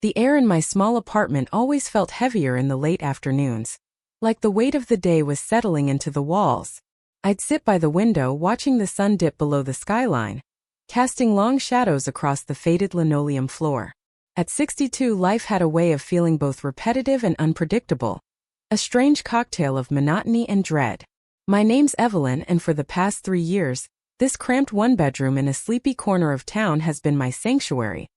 The air in my small apartment always felt heavier in the late afternoons, like the weight of the day was settling into the walls. I'd sit by the window watching the sun dip below the skyline, casting long shadows across the faded linoleum floor. At 62, life had a way of feeling both repetitive and unpredictable, a strange cocktail of monotony and dread. My name's Evelyn, and for the past 3 years, this cramped one-bedroom in a sleepy corner of town has been my sanctuary.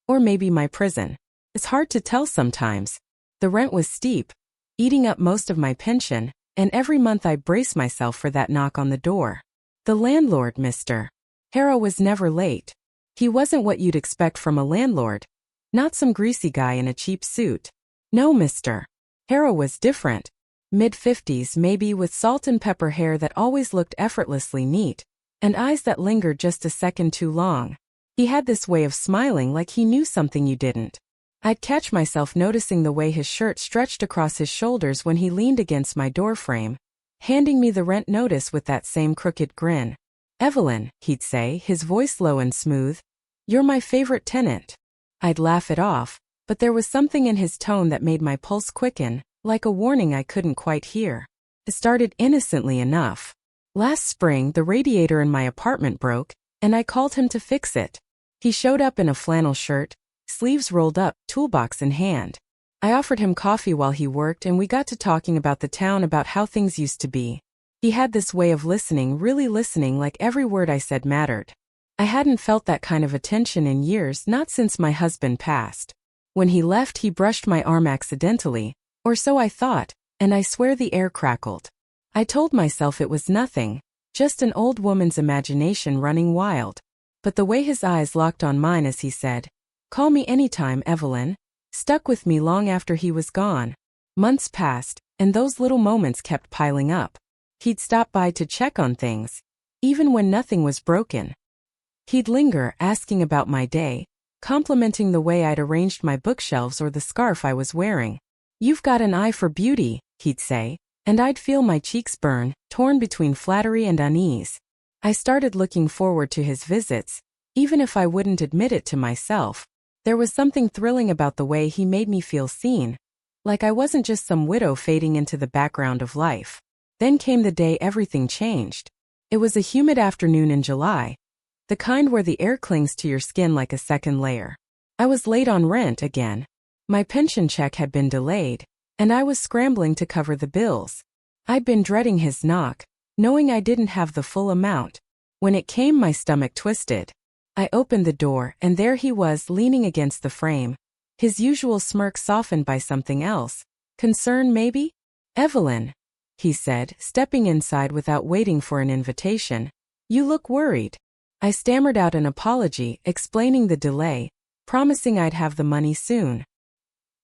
Or maybe my prison. It's hard to tell sometimes. The rent was steep, eating up most of my pension, and every month I brace myself for that knock on the door. The landlord, Mr. Harrow, was never late. He wasn't what you'd expect from a landlord. Not some greasy guy in a cheap suit. No, Mr. Harrow was different. Mid-50s maybe, with salt and pepper hair that always looked effortlessly neat, and eyes that lingered just a second too long. He had this way of smiling like he knew something you didn't. I'd catch myself noticing the way his shirt stretched across his shoulders when he leaned against my doorframe, handing me the rent notice with that same crooked grin. "Evelyn," he'd say, his voice low and smooth, "you're my favorite tenant." I'd laugh it off, but there was something in his tone that made my pulse quicken, like a warning I couldn't quite hear. It started innocently enough. Last spring, the radiator in my apartment broke, and I called him to fix it. He showed up in a flannel shirt, sleeves rolled up, toolbox in hand. I offered him coffee while he worked, and we got to talking about the town, about how things used to be. He had this way of listening, really listening, like every word I said mattered. I hadn't felt that kind of attention in years, not since my husband passed. When he left, he brushed my arm accidentally, or so I thought, and I swear the air crackled. I told myself it was nothing, just an old woman's imagination running wild. But the way his eyes locked on mine as he said, "Call me anytime, Evelyn," stuck with me long after he was gone. Months passed, and those little moments kept piling up. He'd stop by to check on things, even when nothing was broken. He'd linger, asking about my day, complimenting the way I'd arranged my bookshelves or the scarf I was wearing. "You've got an eye for beauty," he'd say, and I'd feel my cheeks burn, torn between flattery and unease. I started looking forward to his visits, even if I wouldn't admit it to myself. There was something thrilling about the way he made me feel seen, like I wasn't just some widow fading into the background of life. Then came the day everything changed. It was a humid afternoon in July, the kind where the air clings to your skin like a second layer. I was late on rent again. My pension check had been delayed, and I was scrambling to cover the bills. I'd been dreading his knock, knowing I didn't have the full amount. When it came, my stomach twisted. I opened the door, and there he was, leaning against the frame, his usual smirk softened by something else. Concern, maybe? "Evelyn," he said, stepping inside without waiting for an invitation. "You look worried." I stammered out an apology, explaining the delay, promising I'd have the money soon.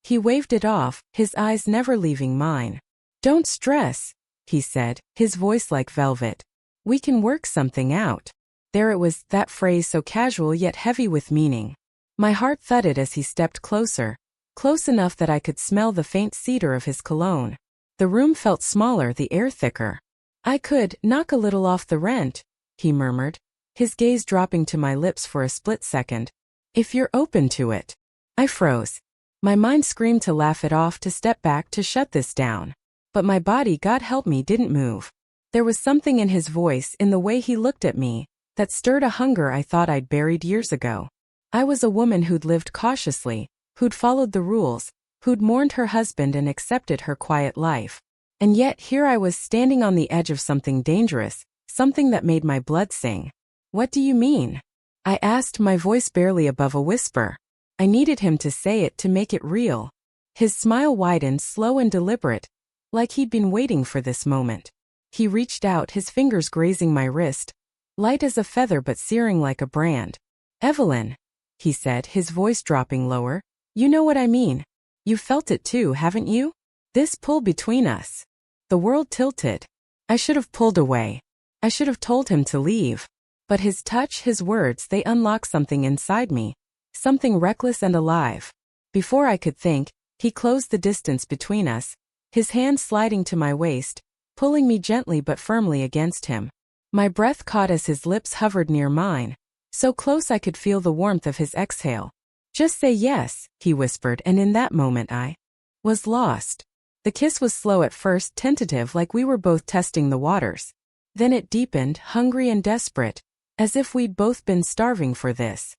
He waved it off, his eyes never leaving mine. "Don't stress," he said, his voice like velvet. "We can work something out." There it was, that phrase so casual yet heavy with meaning. My heart thudded as he stepped closer, close enough that I could smell the faint cedar of his cologne. The room felt smaller, the air thicker. "I could knock a little off the rent," he murmured, his gaze dropping to my lips for a split second. "If you're open to it." I froze. My mind screamed to laugh it off, to step back, to shut this down. But my body, God help me, didn't move. There was something in his voice, in the way he looked at me, that stirred a hunger I thought I'd buried years ago. I was a woman who'd lived cautiously, who'd followed the rules, who'd mourned her husband and accepted her quiet life. And yet here I was, standing on the edge of something dangerous, something that made my blood sing. "What do you mean?" I asked, my voice barely above a whisper. I needed him to say it, to make it real. His smile widened, slow and deliberate, like he'd been waiting for this moment. He reached out, his fingers grazing my wrist, light as a feather but searing like a brand. "Evelyn," he said, his voice dropping lower, "you know what I mean. You've felt it too, haven't you? This pull between us." The world tilted. I should have pulled away. I should have told him to leave. But his touch, his words, they unlocked something inside me, something reckless and alive. Before I could think, he closed the distance between us, his hand sliding to my waist, pulling me gently but firmly against him. My breath caught as his lips hovered near mine, so close I could feel the warmth of his exhale. Just say yes, he whispered, and in that moment I was lost. The kiss was slow at first, tentative, like we were both testing the waters. Then it deepened, hungry and desperate, as if we'd both been starving for this.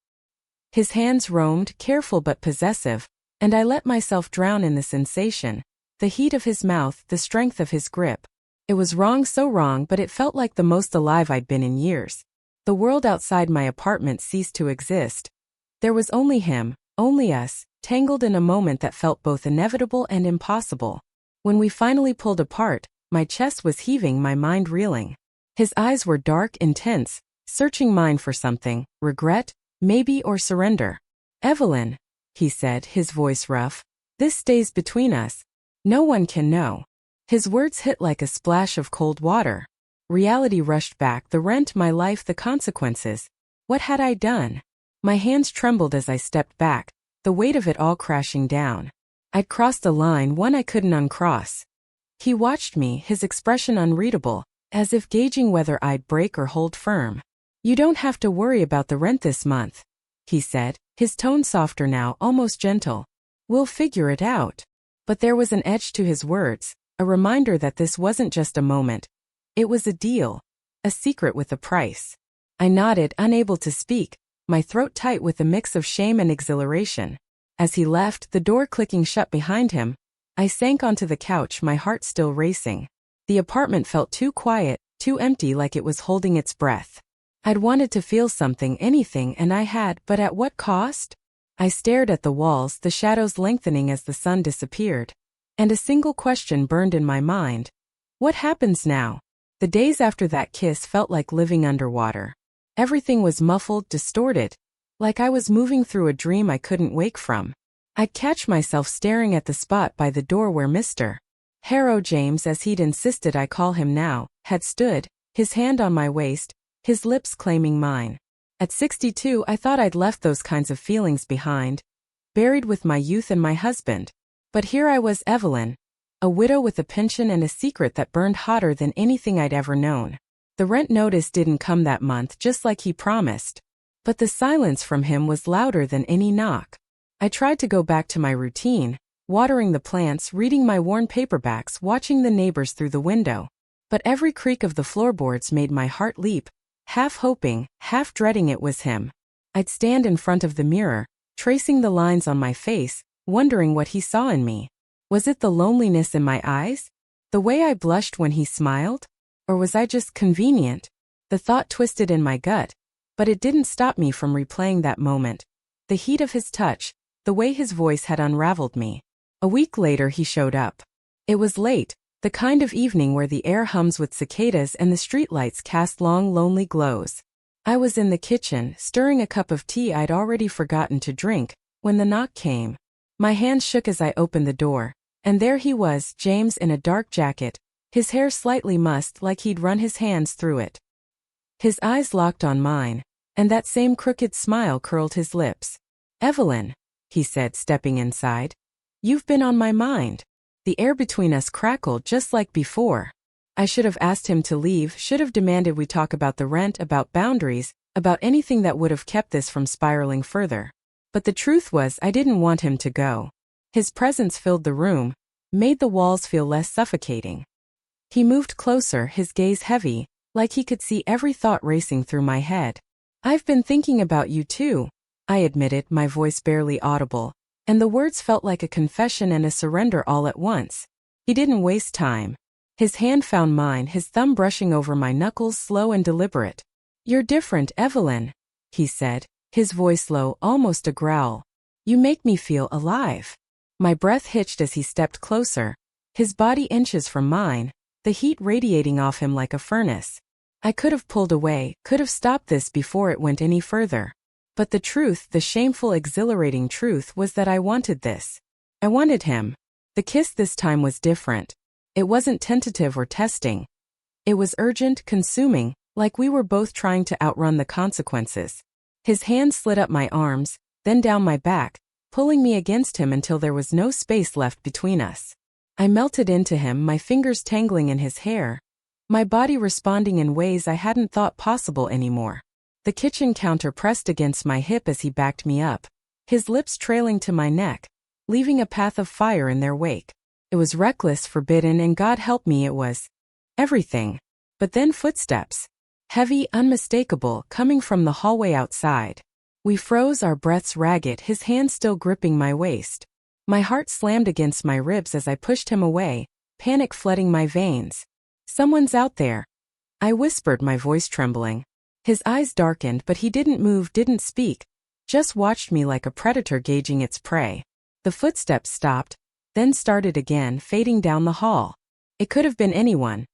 His hands roamed, careful but possessive, and I let myself drown in the sensation, the heat of his mouth, the strength of his grip. It was wrong, so wrong, but it felt like the most alive I'd been in years. The world outside my apartment ceased to exist. There was only him, only us, tangled in a moment that felt both inevitable and impossible. When we finally pulled apart, my chest was heaving, my mind reeling. His eyes were dark, intense, searching mine for something, regret, maybe, or surrender. "Evelyn," he said, his voice rough, "this stays between us. No one can know." His words hit like a splash of cold water. Reality rushed back, the rent, my life, the consequences. What had I done? My hands trembled as I stepped back, the weight of it all crashing down. I'd crossed a line, one I couldn't uncross. He watched me, his expression unreadable, as if gauging whether I'd break or hold firm. "You don't have to worry about the rent this month," he said, his tone softer now, almost gentle. "We'll figure it out." But there was an edge to his words, a reminder that this wasn't just a moment. It was a deal, a secret with a price. I nodded, unable to speak, my throat tight with a mix of shame and exhilaration. As he left, the door clicking shut behind him, I sank onto the couch, my heart still racing. The apartment felt too quiet, too empty, like it was holding its breath. I'd wanted to feel something, anything, and I had, but at what cost? I stared at the walls, the shadows lengthening as the sun disappeared. And a single question burned in my mind. What happens now? The days after that kiss felt like living underwater. Everything was muffled, distorted, like I was moving through a dream I couldn't wake from. I'd catch myself staring at the spot by the door where Mr. Harrow James, as he'd insisted I call him now, had stood, his hand on my waist, his lips claiming mine. At 62, I thought I'd left those kinds of feelings behind, buried with my youth and my husband. But here I was, Evelyn, a widow with a pension and a secret that burned hotter than anything I'd ever known. The rent notice didn't come that month, just like he promised. But the silence from him was louder than any knock. I tried to go back to my routine, watering the plants, reading my worn paperbacks, watching the neighbors through the window. But every creak of the floorboards made my heart leap, half hoping, half dreading it was him. I'd stand in front of the mirror, tracing the lines on my face, wondering what he saw in me. Was it the loneliness in my eyes? The way I blushed when he smiled? Or was I just convenient? The thought twisted in my gut, but it didn't stop me from replaying that moment. The heat of his touch, the way his voice had unraveled me. A week later he showed up. It was late, the kind of evening where the air hums with cicadas and the streetlights cast long, lonely glows. I was in the kitchen, stirring a cup of tea I'd already forgotten to drink, when the knock came. My hands shook as I opened the door, and there he was, James, in a dark jacket, his hair slightly mussed like he'd run his hands through it. His eyes locked on mine, and that same crooked smile curled his lips. "Evelyn," he said, stepping inside. "You've been on my mind." The air between us crackled just like before. I should have asked him to leave, should have demanded we talk about the rent, about boundaries, about anything that would have kept this from spiraling further. But the truth was, I didn't want him to go. His presence filled the room, made the walls feel less suffocating. He moved closer, his gaze heavy, like he could see every thought racing through my head. "I've been thinking about you too," I admitted, my voice barely audible, and the words felt like a confession and a surrender all at once. He didn't waste time. His hand found mine, his thumb brushing over my knuckles, slow and deliberate. "You're different, Evelyn," he said, his voice low, almost a growl. "You make me feel alive." My breath hitched as he stepped closer, his body inches from mine, the heat radiating off him like a furnace. I could have pulled away, could have stopped this before it went any further. But the truth, the shameful, exhilarating truth, was that I wanted this. I wanted him. The kiss this time was different. It wasn't tentative or testing. It was urgent, consuming, like we were both trying to outrun the consequences. His hand slid up my arms, then down my back, pulling me against him until there was no space left between us. I melted into him, my fingers tangling in his hair, my body responding in ways I hadn't thought possible anymore. The kitchen counter pressed against my hip as he backed me up, his lips trailing to my neck, leaving a path of fire in their wake. It was reckless, forbidden, and God help me, it was everything. But then footsteps. Heavy, unmistakable, coming from the hallway outside. We froze, our breaths ragged, his hand still gripping my waist. My heart slammed against my ribs as I pushed him away, panic flooding my veins. Someone's out there, I whispered, my voice trembling. His eyes darkened, but he didn't move, didn't speak, just watched me like a predator gauging its prey. The footsteps stopped, then started again, fading down the hall. It could have been anyone.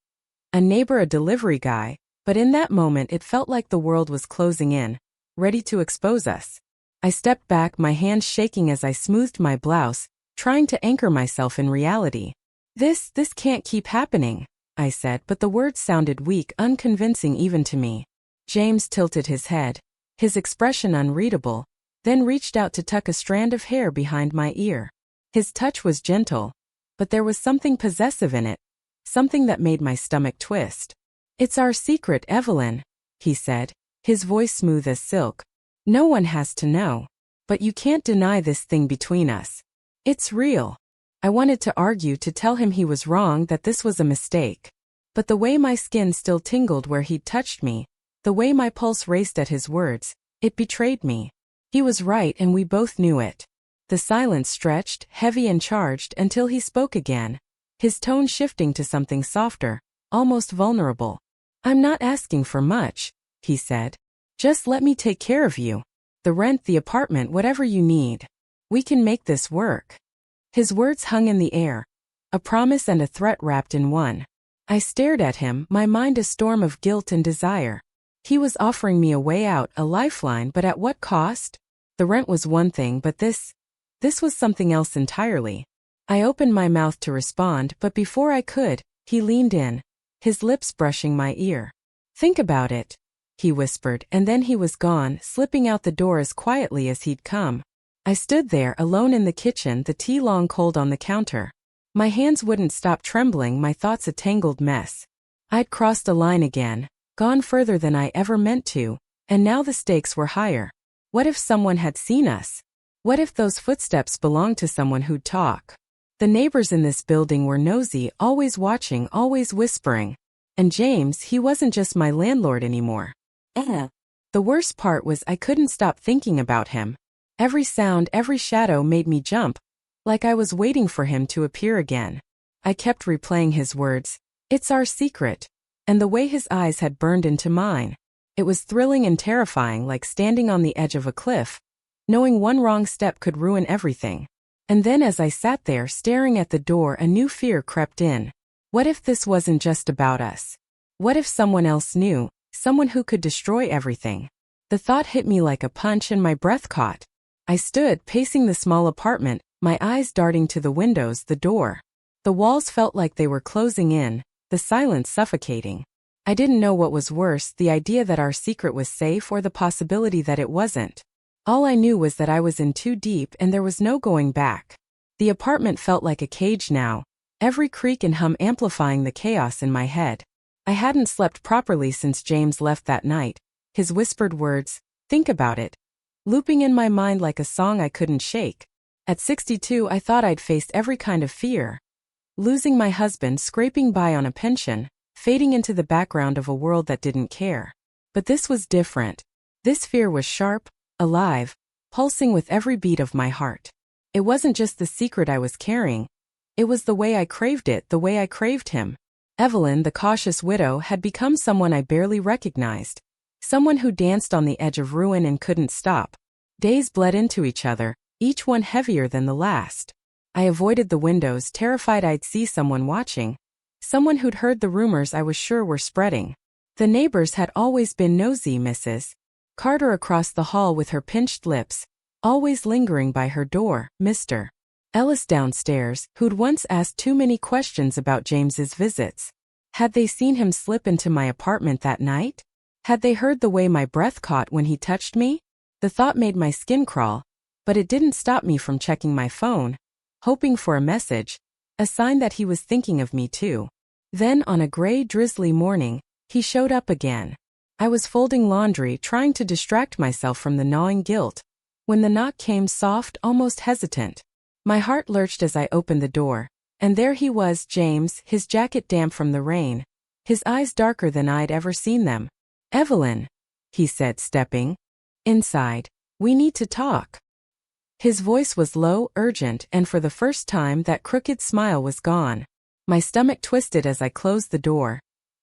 A neighbor, a delivery guy, but in that moment it felt like the world was closing in, ready to expose us. I stepped back, my hands shaking as I smoothed my blouse, trying to anchor myself in reality. This can't keep happening, I said, but the words sounded weak, unconvincing even to me. James tilted his head, his expression unreadable, then reached out to tuck a strand of hair behind my ear. His touch was gentle, but there was something possessive in it, something that made my stomach twist. It's our secret, Evelyn, he said, his voice smooth as silk. No one has to know. But you can't deny this thing between us. It's real. I wanted to argue, to tell him he was wrong, that this was a mistake. But the way my skin still tingled where he'd touched me, the way my pulse raced at his words, it betrayed me. He was right, and we both knew it. The silence stretched, heavy and charged, until he spoke again, his tone shifting to something softer, almost vulnerable. I'm not asking for much, he said. Just let me take care of you. The rent, the apartment, whatever you need. We can make this work. His words hung in the air, a promise and a threat wrapped in one. I stared at him, my mind a storm of guilt and desire. He was offering me a way out, a lifeline, but at what cost? The rent was one thing, but this was something else entirely. I opened my mouth to respond, but before I could, he leaned in, his lips brushing my ear. Think about it, he whispered, and then he was gone, slipping out the door as quietly as he'd come. I stood there, alone in the kitchen, the tea long cold on the counter. My hands wouldn't stop trembling, my thoughts a tangled mess. I'd crossed a line again, gone further than I ever meant to, and now the stakes were higher. What if someone had seen us? What if those footsteps belonged to someone who'd talk? The neighbors in this building were nosy, always watching, always whispering. And James, he wasn't just my landlord anymore. The worst part was I couldn't stop thinking about him. Every sound, every shadow made me jump, like I was waiting for him to appear again. I kept replaying his words, "It's our secret," and the way his eyes had burned into mine. It was thrilling and terrifying, like standing on the edge of a cliff, knowing one wrong step could ruin everything. And then as I sat there staring at the door, a new fear crept in. What if this wasn't just about us? What if someone else knew, someone who could destroy everything? The thought hit me like a punch and my breath caught. I stood, pacing the small apartment, my eyes darting to the windows, the door. The walls felt like they were closing in, the silence suffocating. I didn't know what was worse, the idea that our secret was safe or the possibility that it wasn't. All I knew was that I was in too deep and there was no going back. The apartment felt like a cage now, every creak and hum amplifying the chaos in my head. I hadn't slept properly since James left that night, his whispered words, "Think about it," looping in my mind like a song I couldn't shake. At 62, I thought I'd faced every kind of fear. Losing my husband, scraping by on a pension, fading into the background of a world that didn't care. But this was different. This fear was sharp, alive, pulsing with every beat of my heart. It wasn't just the secret I was carrying. It was the way I craved it, the way I craved him. Evelyn, the cautious widow, had become someone I barely recognized. Someone who danced on the edge of ruin and couldn't stop. Days bled into each other, each one heavier than the last. I avoided the windows, terrified I'd see someone watching. Someone who'd heard the rumors I was sure were spreading. The neighbors had always been nosy, Mrs. Carter across the hall with her pinched lips, always lingering by her door, Mr. Ellis downstairs, who'd once asked too many questions about James's visits. Had they seen him slip into my apartment that night? Had they heard the way my breath caught when he touched me? The thought made my skin crawl, but it didn't stop me from checking my phone, hoping for a message, a sign that he was thinking of me too. Then on a gray, drizzly morning, he showed up again. I was folding laundry, trying to distract myself from the gnawing guilt, When the knock came soft, almost hesitant, my heart lurched as I opened the door, and there he was, James, his jacket damp from the rain, his eyes darker than I'd ever seen them. "Evelyn," he said, stepping inside, "we need to talk." His voice was low, urgent, and for the first time that crooked smile was gone. My stomach twisted as I closed the door,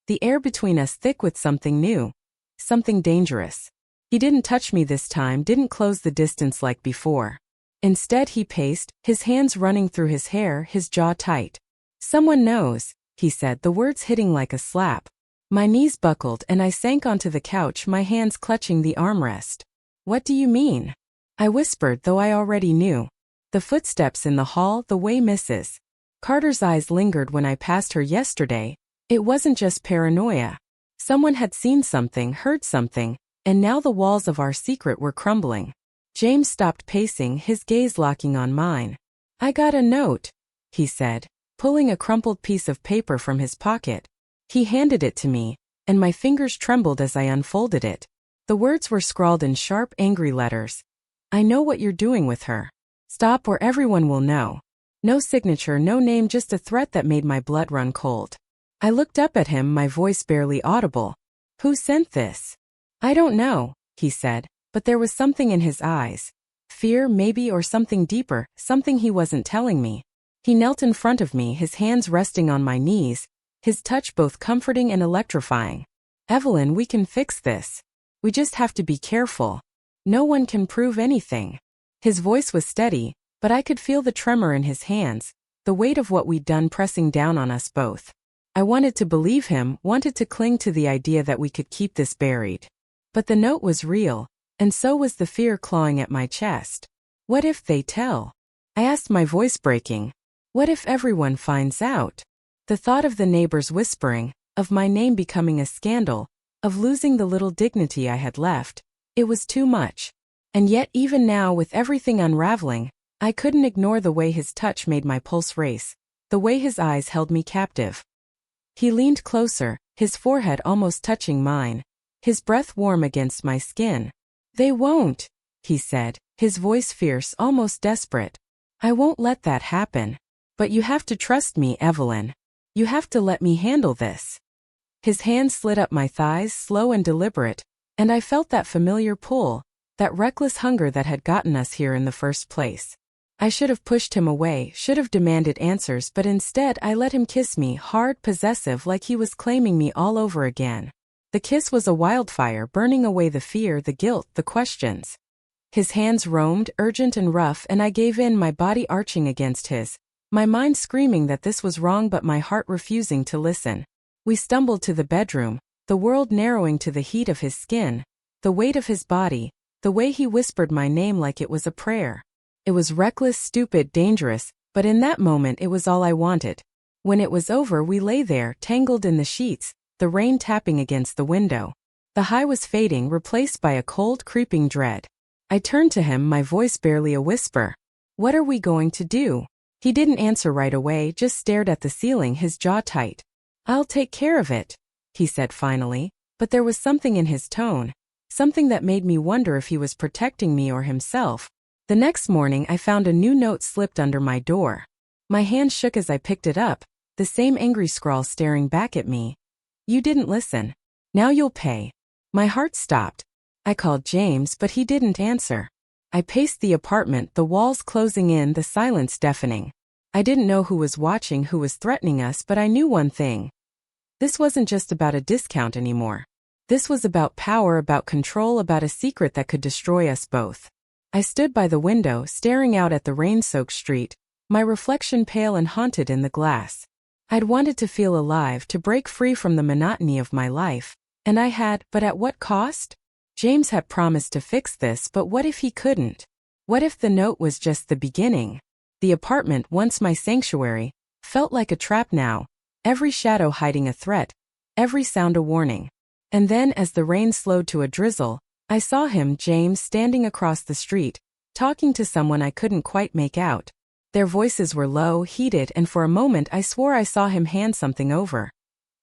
the air between us thick with something new, something dangerous. He didn't touch me this time, didn't close the distance like before. Instead he paced, his hands running through his hair, his jaw tight. "Someone knows," he said, the words hitting like a slap. My knees buckled and I sank onto the couch, my hands clutching the armrest. "What do you mean?" I whispered, though I already knew. "The footsteps in the hall, the way Mrs. Carter's eyes lingered when I passed her yesterday. It wasn't just paranoia. Someone had seen something, heard something, and now the walls of our secret were crumbling." James stopped pacing, his gaze locking on mine. "I got a note," he said, pulling a crumpled piece of paper from his pocket. He handed it to me, and my fingers trembled as I unfolded it. The words were scrawled in sharp, angry letters. "I know what you're doing with her. Stop or everyone will know." No signature, no name, just a threat that made my blood run cold. I looked up at him, my voice barely audible. "Who sent this?" "I don't know," he said, but there was something in his eyes. Fear, maybe, or something deeper, something he wasn't telling me. He knelt in front of me, his hands resting on my knees, his touch both comforting and electrifying. "Evelyn, we can fix this. We just have to be careful. No one can prove anything." His voice was steady, but I could feel the tremor in his hands, the weight of what we'd done pressing down on us both. I wanted to believe him, wanted to cling to the idea that we could keep this buried. But the note was real, and so was the fear clawing at my chest. "What if they tell?" I asked, my voice breaking. "What if everyone finds out?" The thought of the neighbors whispering, of my name becoming a scandal, of losing the little dignity I had left, it was too much. And yet even now, with everything unraveling, I couldn't ignore the way his touch made my pulse race, the way his eyes held me captive. He leaned closer, his forehead almost touching mine, his breath warm against my skin. "They won't," he said, his voice fierce, almost desperate. "I won't let that happen. But you have to trust me, Evelyn. You have to let me handle this." His hand slid up my thighs, slow and deliberate, and I felt that familiar pull, that reckless hunger that had gotten us here in the first place. I should have pushed him away, should have demanded answers, but instead I let him kiss me, hard, possessive, like he was claiming me all over again. The kiss was a wildfire, burning away the fear, the guilt, the questions. His hands roamed, urgent and rough, and I gave in, my body arching against his, my mind screaming that this was wrong but my heart refusing to listen. We stumbled to the bedroom, the world narrowing to the heat of his skin, the weight of his body, the way he whispered my name like it was a prayer. It was reckless, stupid, dangerous, but in that moment it was all I wanted. When it was over, we lay there, tangled in the sheets, the rain tapping against the window. The high was fading, replaced by a cold, creeping dread. I turned to him, my voice barely a whisper. "What are we going to do?" He didn't answer right away, just stared at the ceiling, his jaw tight. "I'll take care of it," he said finally, but there was something in his tone, something that made me wonder if he was protecting me or himself. The next morning I found a new note slipped under my door. My hand shook as I picked it up, the same angry scrawl staring back at me. "You didn't listen. Now you'll pay." My heart stopped. I called James, but he didn't answer. I paced the apartment, the walls closing in, the silence deafening. I didn't know who was watching, who was threatening us, but I knew one thing. This wasn't just about a discount anymore. This was about power, about control, about a secret that could destroy us both. I stood by the window, staring out at the rain-soaked street, my reflection pale and haunted in the glass. I'd wanted to feel alive, to break free from the monotony of my life, and I had, but at what cost? James had promised to fix this, but what if he couldn't? What if the note was just the beginning? The apartment, once my sanctuary, felt like a trap now, every shadow hiding a threat, every sound a warning. And then, as the rain slowed to a drizzle, I saw him, James, standing across the street, talking to someone I couldn't quite make out. Their voices were low, heated, and for a moment I swore I saw him hand something over.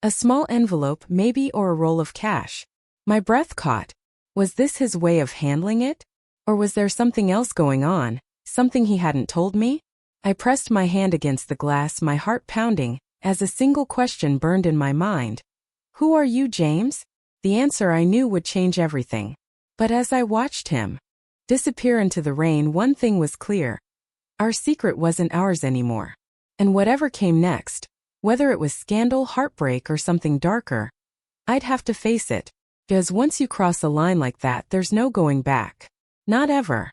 A small envelope, maybe, or a roll of cash. My breath caught. Was this his way of handling it? Or was there something else going on, something he hadn't told me? I pressed my hand against the glass, my heart pounding, as a single question burned in my mind. Who are you, James? The answer I knew would change everything. But as I watched him disappear into the rain, one thing was clear. Our secret wasn't ours anymore. And whatever came next, whether it was scandal, heartbreak, or something darker, I'd have to face it. Because once you cross a line like that, there's no going back. Not ever.